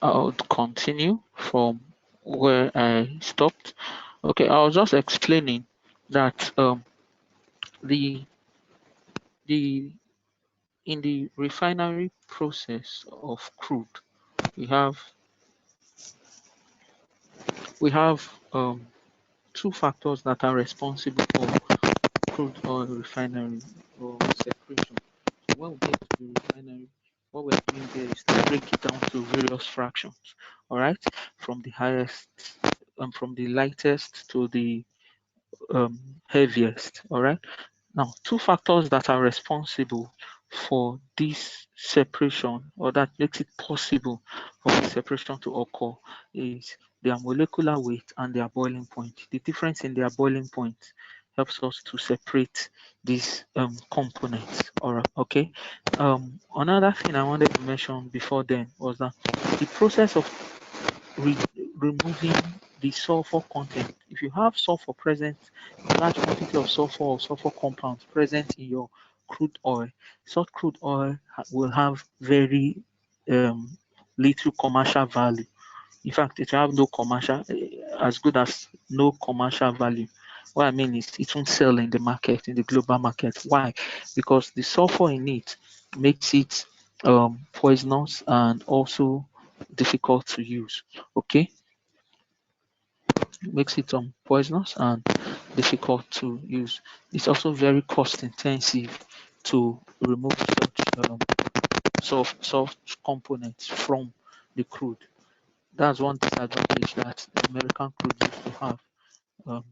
I'll continue from where I stopped. Okay, I was just explaining that the the in the refinery process of crude, we have we have two factors that are responsible for crude oil refinery or separation. So when we get to the refinery, what we're doing there is to break it down to various fractions. All right, from the highest from the lightest to the heaviest. All right. Now, two factors that are responsible for this separation, or that makes it possible for the separation to occur, is their molecular weight and their boiling point. The difference in their boiling point helps us to separate these components. All right. Okay. Another thing I wanted to mention before then was that the process of re removing the sulfur content. If you have sulfur present, large quantity of sulfur or sulfur compounds present in your crude oil, such crude oil will have very um, little commercial value. In fact, it will have no commercial, as good as no commercial value. What I mean is it won't sell in the market, in the global market. Why? Because the sulfur in it makes it poisonous and also difficult to use. Okay, makes it poisonous and difficult to use. It's also very cost intensive to remove such soft components from the crude. That's one disadvantage that the American crude used to have. Um,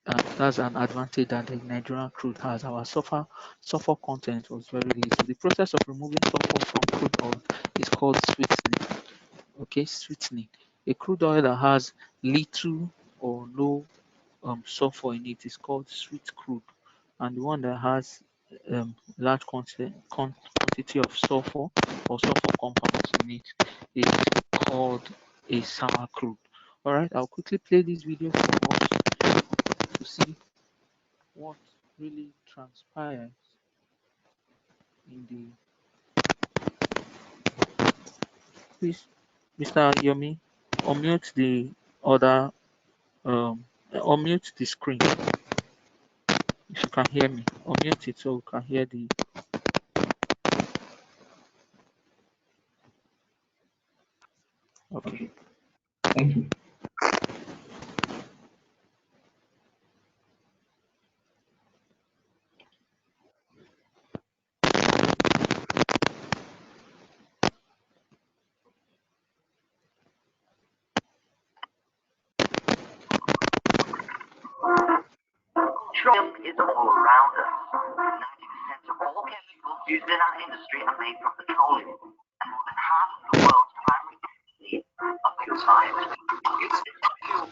and that's an advantage that the Nigerian crude has. Our sulfur content was very little. The process of removing sulfur from crude oil is called sweetening. Okay, sweetening. A crude oil that has little or no sulfur in it is called sweet crude, and the one that has large quantity of sulfur or sulfur compounds in it is called a sour crude. All right, I'll quickly play this video for us to see what really transpires in the. Please, Mr. Yomi, unmute the other unmute the screen if you can hear me. Unmute it so we can hear the. Okay. Thank you. Petroleum is all around us. 90% of all chemicals used in our industry are made from petroleum, and more than half of the world's primary needs are purified. It's fuel.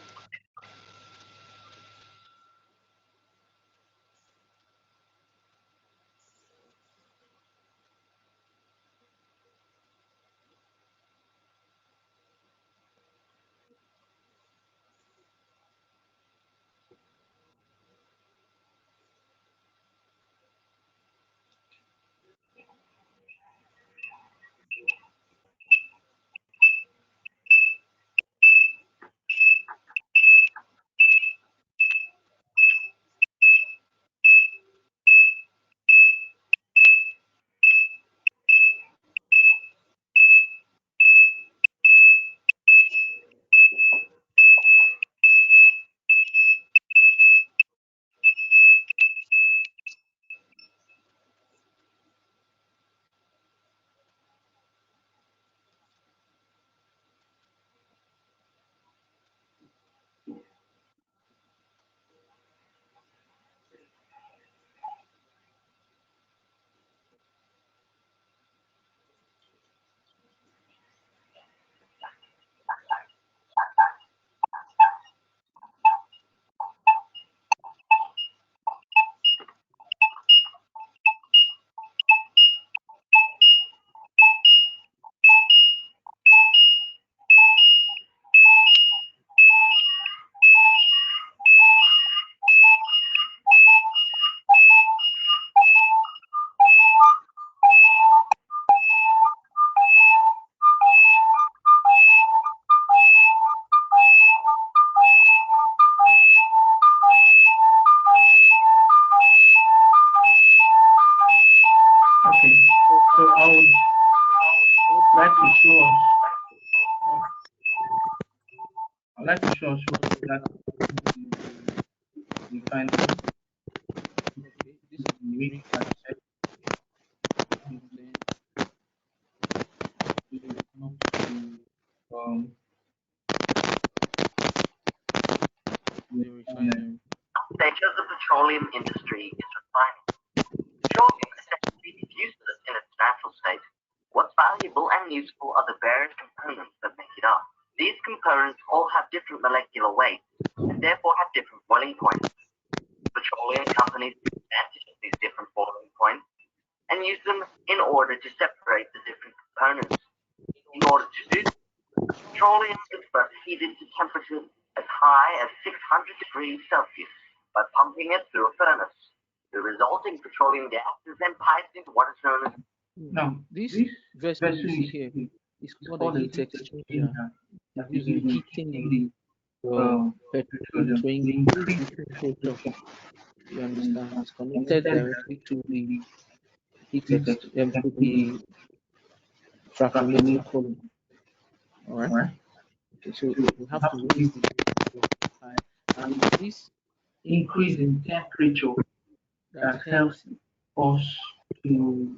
So I'd like to show us what that refinery. Okay, this is the Make rig that set, and then it comes to um the refinery. Stage of the petroleum industry is refining. Petroleum essentially is useless in its natural state. What's valuable and useful are the various components that make it up. These components all have different molecular weights and therefore have different boiling points. Petroleum companies take advantage of these different boiling points and use them in order to separate the different components. In order to do this, petroleum is first heated to temperatures as high as 600 degrees Celsius by pumping it through a furnace. The resulting petroleum gas is then piped into what is known as now This this vessel vessel you see is here is it's called a called a heat heat exchanger exchanger that that is is used in heating heating the the petroleum petroleum to to increase increase the the temperature. temperature. You And understand? It's connected connected directly to directly to the the to to the the fractionating fractionator. column. All right. Alright. Okay, so So we you have have to to raise raise the the temperature high, and and it's this increase increase in in temperature temperature that that helps helps us to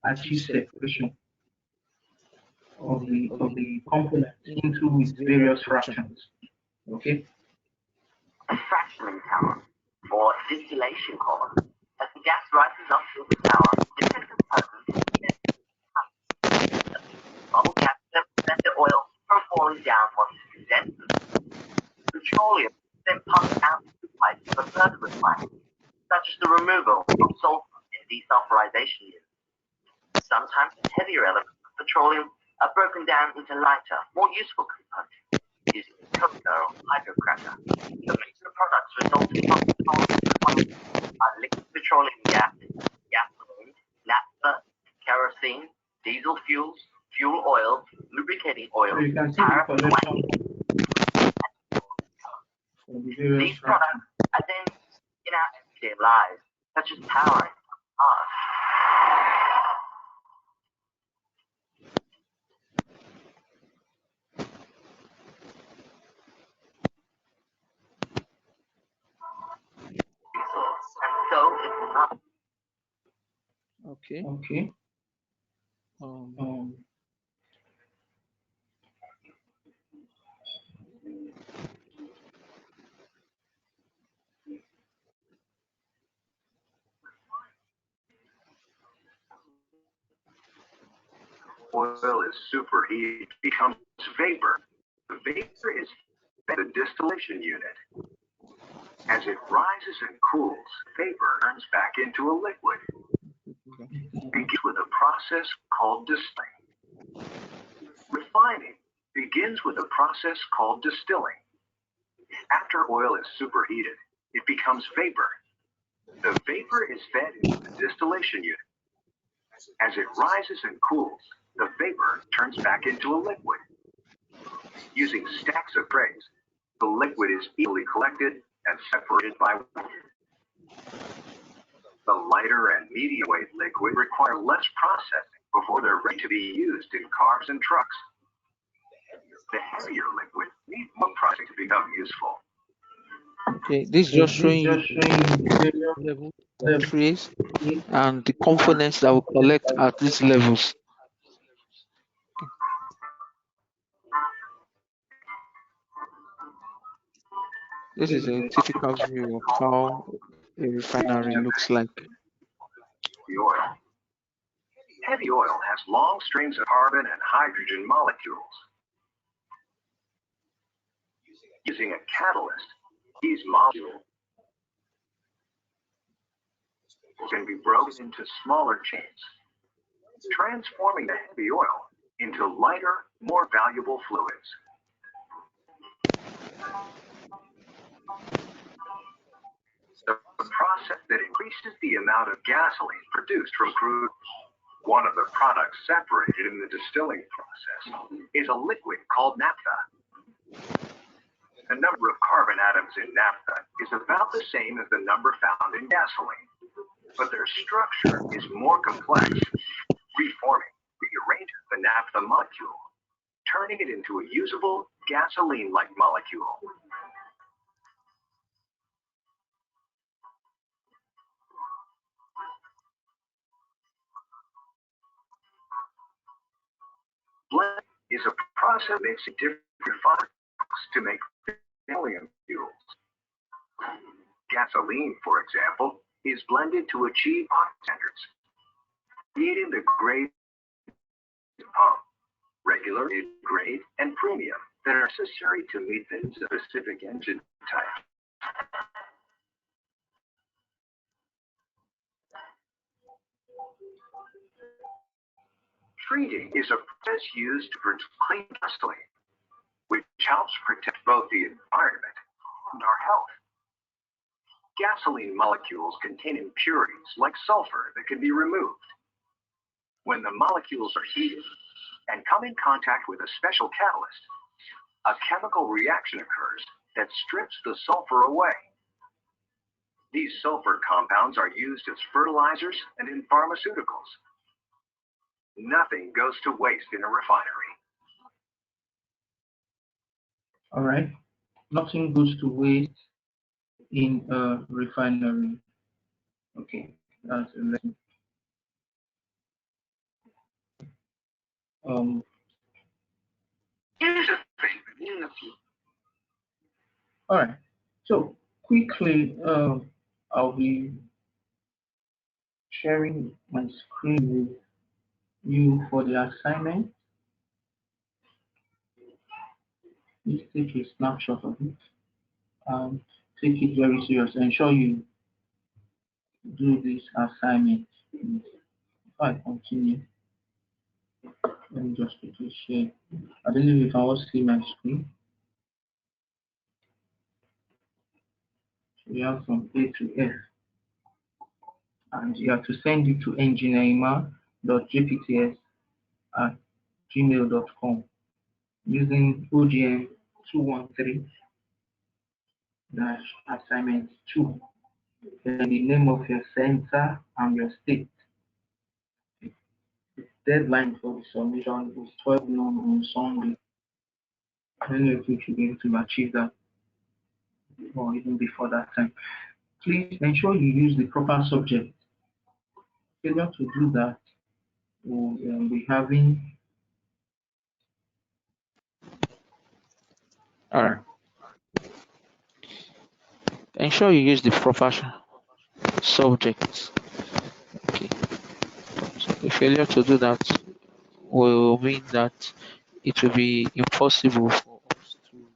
achieve achieve separation separation of of the the component components into into its its various various fractions. fractions. Okay. a fractioning tower or distillation column. As the gas rises up through the tower, different components bubble cap to prevent the oil from falling down once it condenses. Petroleum is then pumped out through pipes for further refining, such as the removal of sulfur in desulfurization units. Sometimes heavier elements of petroleum are broken down into lighter, more useful components using a coker or hydrocracker. The major products resulting from petroleum are liquid petroleum gases, gasoline, naphtha, kerosene, diesel fuels, fuel oils, lubricating So oils, you can see the paraffin wax. collection of the various These products fractions. are then in our everyday lives, such as powering cars. And so it's not Okay. Okay. Um, Um, oil is superheated, becomes vapor. The vapor is fed the distillation unit. As it rises and cools, vapor turns back into a liquid. Begins with a process called distilling. Refining begins with a process called distilling. After oil is superheated, it becomes vapor. The vapor is fed into the distillation unit. As it rises and cools, the vapor turns back into a liquid. Using stacks of trays, the liquid is easily collected and separated by weight. The lighter and medium weight liquid require less processing before they're ready to be used in cars and trucks. The heavier liquid needs more processing to become useful. okay, this is so just this showing you just showing you the the various levels of level trace and and the components that we collect at these levels. This this is is a a typical view of how a refinery looks like. The oil. Heavy oil has long strings of carbon and hydrogen molecules. Using a catalyst, these molecules can be broken into smaller chains, transforming the heavy oil into lighter, more valuable fluids. The process that increases the amount of gasoline produced from crude. One of the products separated in the distilling process is a liquid called naphtha. The number of carbon atoms in naphtha is about the same as the number found in gasoline, but their structure is more complex. Reforming rearranges the naphtha molecule turning it into a usable gasoline-like molecule. Blending is a process mixing different refined to make petroleum fuels. Gasoline, for example, is blended to achieve standards, creating the grade pump, regular, grade, and premium that are necessary to meet the specific engine type. Treating is a process used to produce clean gasoline, which helps protect both the environment and our health. Gasoline molecules contain impurities like sulfur that can be removed. When the molecules are heated and come in contact with a special catalyst, a chemical reaction occurs that strips the sulfur away. These sulfur compounds are used as fertilizers and in pharmaceuticals. Nothing goes to waste in a refinery. All right. Nothing goes to waste in a refinery. Okay, that's a lesson. Um, all right. So quickly, I'll be sharing my screen with you for the assignment. Please take a snapshot of it and take it very serious. Ensure you do this assignment. If I continue, let me just quickly share. I don't know if you can all see my screen. So we have from A to F, and you have to send it to engineerima.gpts@gmail.com using OGM 213-assignment 2. Then the name of your center and your state. The deadline for the submission is 12 noon on Sunday. I don't know if we should be able to achieve that or even before that time. Please ensure you use the proper subject. Failure to do that will be having. All right. Ensure you use the proper subjects. Okay. So the failure to do that will mean that it will be impossible for us to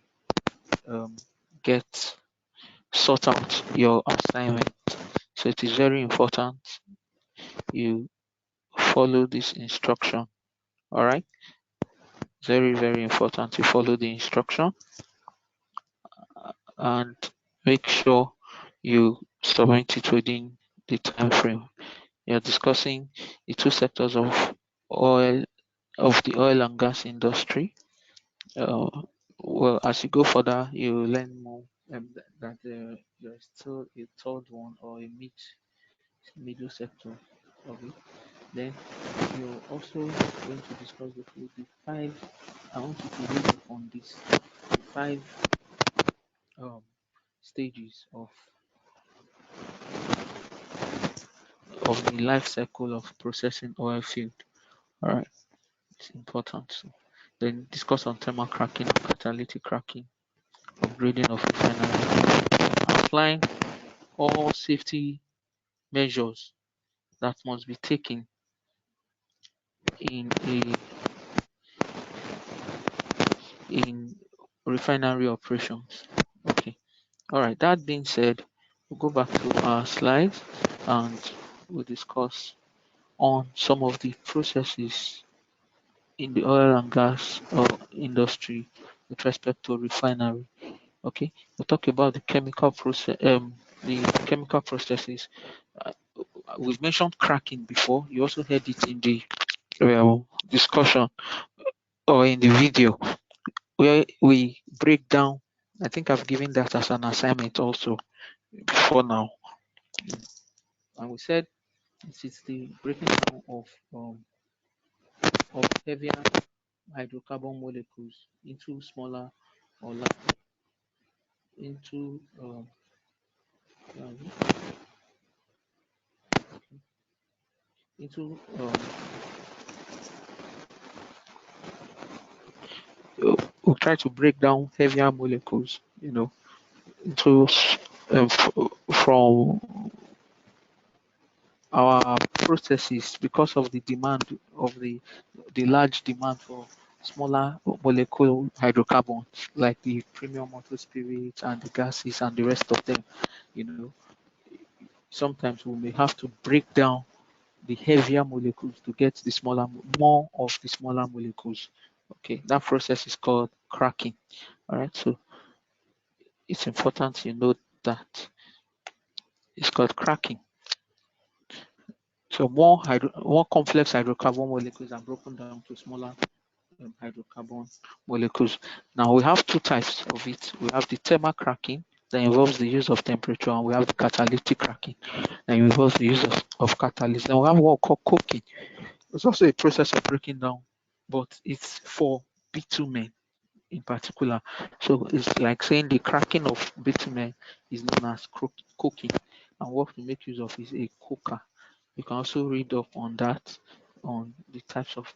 get sort out your assignment. So it is very important you follow this instruction. All right. Very, very important you follow the instruction and make sure you submit it within the time frame. You're discussing the two sectors of the oil and gas industry. Well, as you go further, you learn more that there's still a third one or a middle sector of it. Then you're also going to discuss the five. I want you to read up on this. The five um, stages of the life cycle of processing oil field. All right, it's important. So then discuss on thermal cracking and catalytic cracking, upgrading of refinery, outline all safety measures that must be taken in in refinery operations. Okay. All right. That being said, we'll go back to our slides and we'll discuss on some of the processes in the oil and gas industry with respect to refinery. Okay, we'll talk about the chemical process, the chemical processes. Uh, we've mentioned cracking before. You also heard it in the discussion or in the video where we break down. I think I've given that as an assignment also before now, and we said it is the breaking down of heavier hydrocarbon molecules into smaller or larger into um, into we'll try to break down heavier molecules, into from our processes because of the demand of the large demand for smaller molecule hydrocarbons like the premium motor spirit and the gases and the rest of them. You know, sometimes we may have to break down the heavier molecules to get the more of the smaller molecules. Okay, that process is called cracking. All right, so it's important you note that it's called cracking. So more complex hydrocarbon molecules are broken down to smaller hydrocarbon molecules. Now we have two types of it. We have the thermal cracking that involves the use of temperature, and we have the catalytic cracking that involves the use of catalyst. Then we have what we call coking. It's also a process of breaking down, but it's for bitumen in particular. So it's like saying the cracking of bitumen is known as coking, and what we make use of is a coker. You can also read up on that, on the types of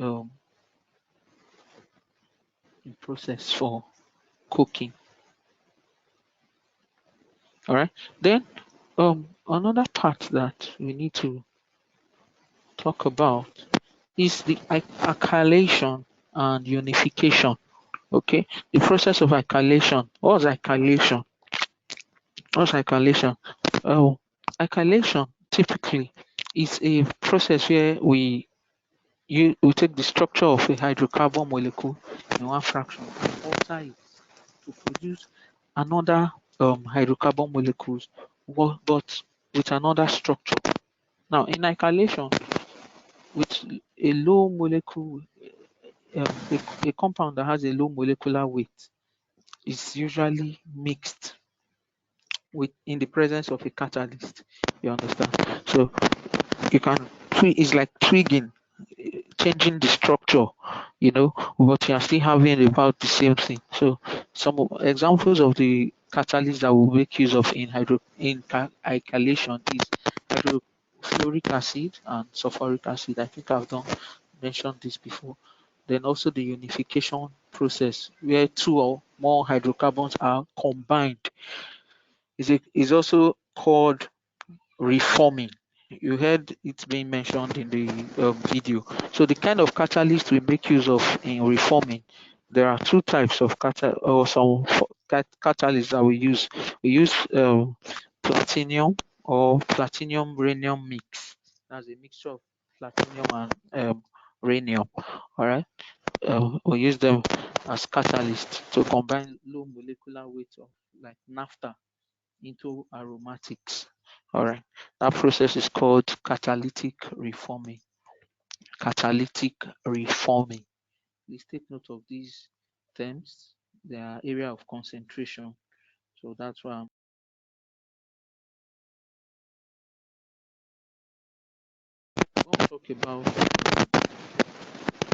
um, the process for cooking. All right. Then another part that we need to talk about is the alkylation and unification. Okay, the process of alkylation. What's alkylation? What's alkylation? Oh, alkylation typically is a process where we take the structure of a hydrocarbon molecule in one fraction and alter it to produce another hydrocarbon molecules, but with another structure. Now, in alkylation, with a low molecule, a compound that has a low molecular weight is usually mixed with in the presence of a catalyst. You understand? So you can it's like twigging, changing the structure, but you are still having about the same thing. So some examples of the catalysts that we make use of in alkylation is hydrofluoric acid and sulfuric acid. I think I've done mentioned this before. Then also the unification process where two or more hydrocarbons are combined is also called reforming. You heard it being mentioned in the video. So the kind of catalyst we make use of in reforming, there are two types of catalysts that we use. We use platinum or platinum rhenium mix. That's a mixture of platinum and rhenium. All right. We use them as catalysts to combine low molecular weight of like naphtha into aromatics. All right. That process is called catalytic reforming. Catalytic reforming. Please take note of these terms. They are area of concentration. So that's why I want to talk about. I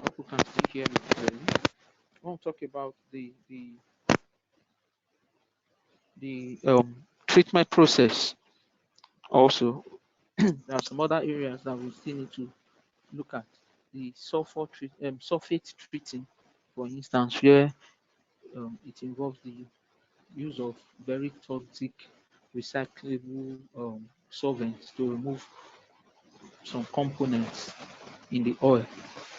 hope you can still hear me clearly. I want to talk about the treatment process. Also, there are some other areas that we still need to look at. The sulfate treating, for instance, where it involves the use of very toxic recyclable solvents to remove some components in the oil,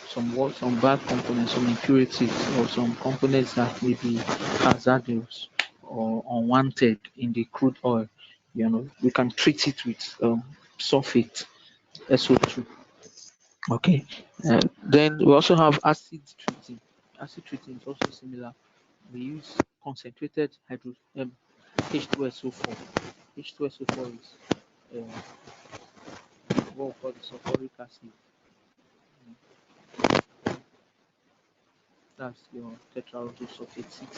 some bad components, some impurities, or some components that may be hazardous or unwanted in the crude oil. We can treat it with sulfate, SO2. Okay. Then we also have acid treating. Acid treating is also similar. We use concentrated H2SO4. H2SO4 is what we call the sulfuric acid. That's your tetrahydrosulfate 6.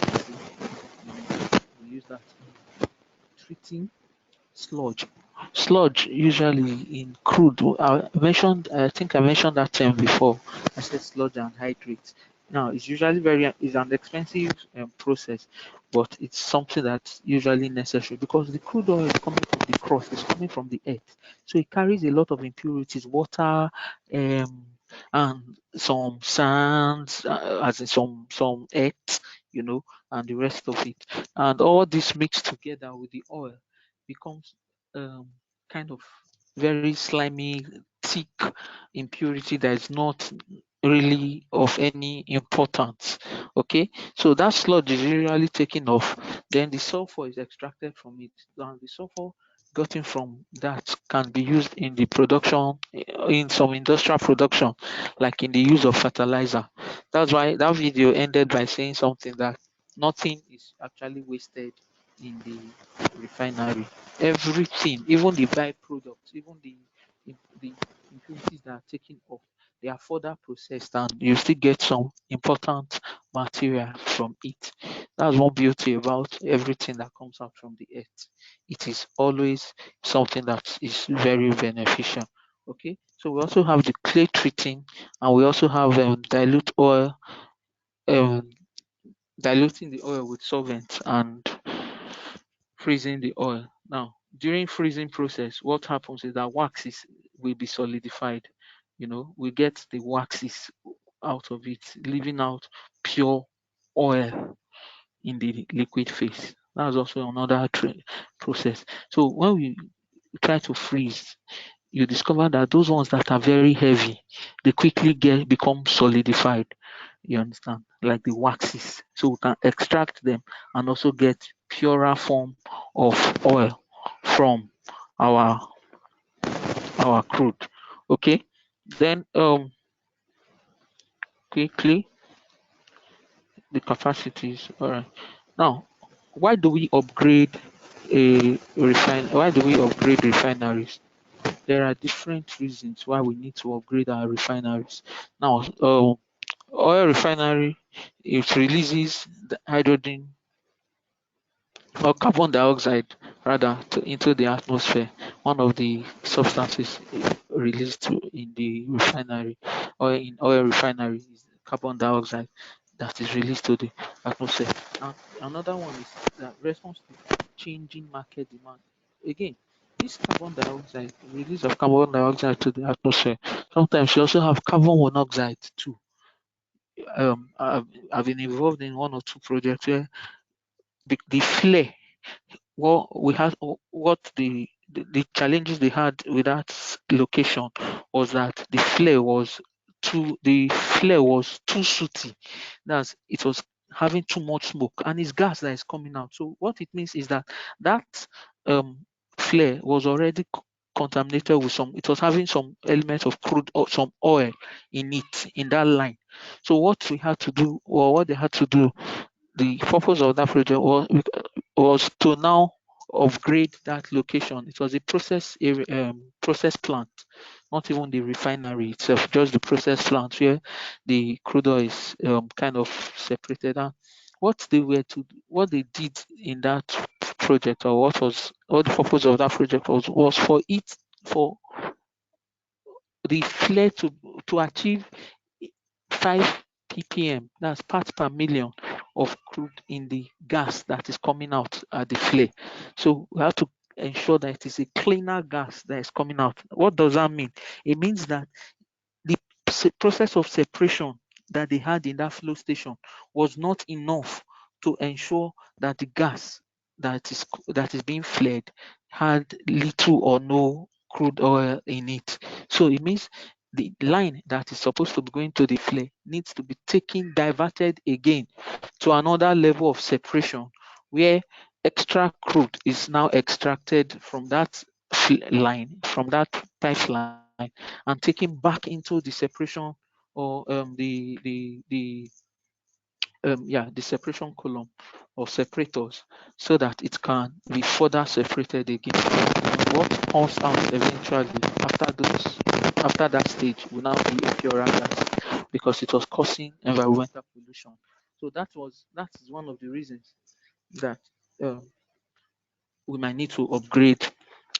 We use that in treating sludge. Sludge usually in crude. I think I mentioned that term before. I said sludge and hydrate. Now it's usually it's an expensive process, but it's something that's usually necessary because the crude oil is coming from the crust, it's coming from the earth, so it carries a lot of impurities, water, and some sands, as in some earth, and the rest of it, and all this mixed together with the oil becomes um, kind of very slimy, thick impurity that is not really of any importance. Okay, so that sludge is usually taken off, then the sulfur is extracted from it, and the sulfur gotten from that can be used in the production, in some industrial production, like in the use of fertilizer. That's why that video ended by saying something that nothing is actually wasted in the refinery. Everything, even the byproducts, even the impurities that are taken off, they are further processed and you still get some important material from it. That's one beauty about everything that comes out from the earth. It is always something that is very beneficial. Okay, so we also have the clay treating, and we also have dilute oil, um, diluting the oil with solvents and freezing the oil. Now, during freezing process, what happens is that waxes will be solidified. We get the waxes out of it, leaving out pure oil in the liquid phase. That's also another process. So when we try to freeze, you discover that those ones that are very heavy, they quickly become solidified. You understand? Like the waxes. So we can extract them and also get purer form of oil from our crude. Okay. Then quickly the capacities. All right. Now, why do we upgrade why do we upgrade refineries? There are different reasons why we need to upgrade our refineries. Now, oil refinery, it releases the hydrogen or carbon dioxide rather into the atmosphere. One of the substances released in the refinery or in oil refinery is carbon dioxide that is released to the atmosphere. And another one is that response to changing market demand. Again, this carbon dioxide, release of carbon dioxide to the atmosphere, sometimes you also have carbon monoxide too. I've been involved in one or two projects where the flare, what the challenges they had with that location was that the flare was too sooty. That's it was having too much smoke and it's gas that is coming out. So what it means is that that um flare was already contaminated with some, it was having some element of crude or some oil in it, in that line. So what we had to do, or what they had to do, the purpose of that project was to now upgrade that location. It was a process area, process plant, not even the refinery itself, just the process plant where the crude oil is kind of separated. And what they did in that project, or what the purpose of that project was for the flare to achieve 5 ppm, that's parts per million of crude in the gas that is coming out at the flare. So we have to ensure that it is a cleaner gas that is coming out. What does that mean? It means that the process of separation that they had in that flow station was not enough to ensure that the gas that is being flared had little or no crude oil in it. So it means the line that is supposed to be going to the flare needs to be diverted again to another level of separation where extra crude is now extracted from that line, from that pipeline, and taken back into the separation, or the separation column or separators, so that it can be further separated again. What comes out eventually after that stage will now be a purer gas because it was causing environmental pollution. So that is one of the reasons that um, we might need to upgrade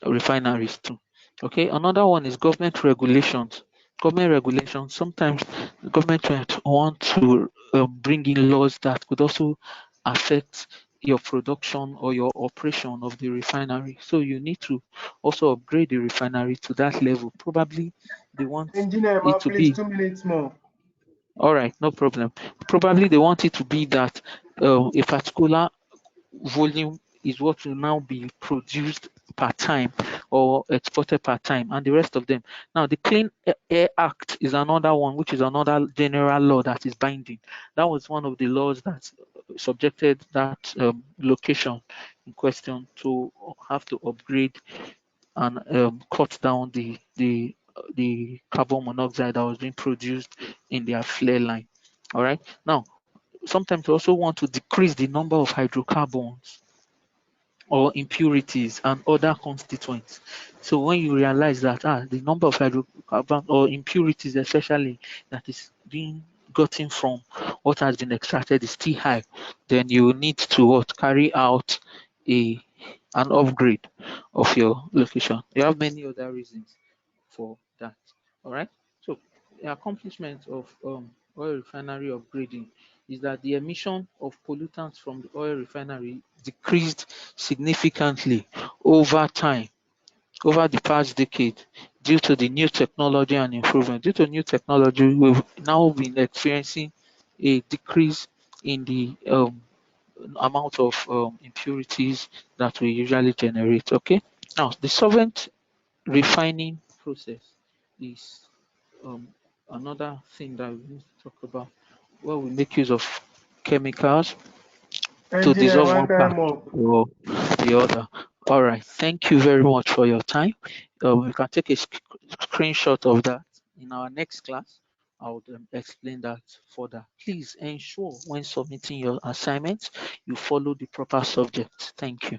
refineries too. Okay, another one is government regulations. Government regulations, sometimes the government might want to bring in laws that could also affect your production or your operation of the refinery. So you need to also upgrade the refinery to that level. Probably they want Engineer, it to please, be 2 minutes more. all right, no problem. Probably they want it to be that a particular volume is what will now be produced per time or exported per time, and the rest of them. Now, the Clean Air Act is another one, which is another general law that is binding. That was one of the laws that subjected that location in question to have to upgrade and cut down the carbon monoxide that was being produced in their flare line. All right. Now, sometimes we also want to decrease the number of hydrocarbons or impurities and other constituents. So when you realize that the number of hydrocarbons or impurities especially that is being gotten from what has been extracted is still high, then you need to carry out a an upgrade of your location. You have many other reasons for that. All right. So the accomplishment of oil refinery upgrading is that the emission of pollutants from the oil refinery decreased significantly over time, over the past decade, due to the new technology and improvement. Due to new technology, we've now been experiencing a decrease in the amount of impurities that we usually generate. Okay. Now, the solvent refining process is um, another thing that we need to talk about, where we make use of chemicals to Engineer, dissolve one one part time up. or the other. All right, thank you very much for your time. We can take a screenshot of that in our next class. I will explain that further. Please ensure when submitting your assignments, you follow the proper subject. Thank you.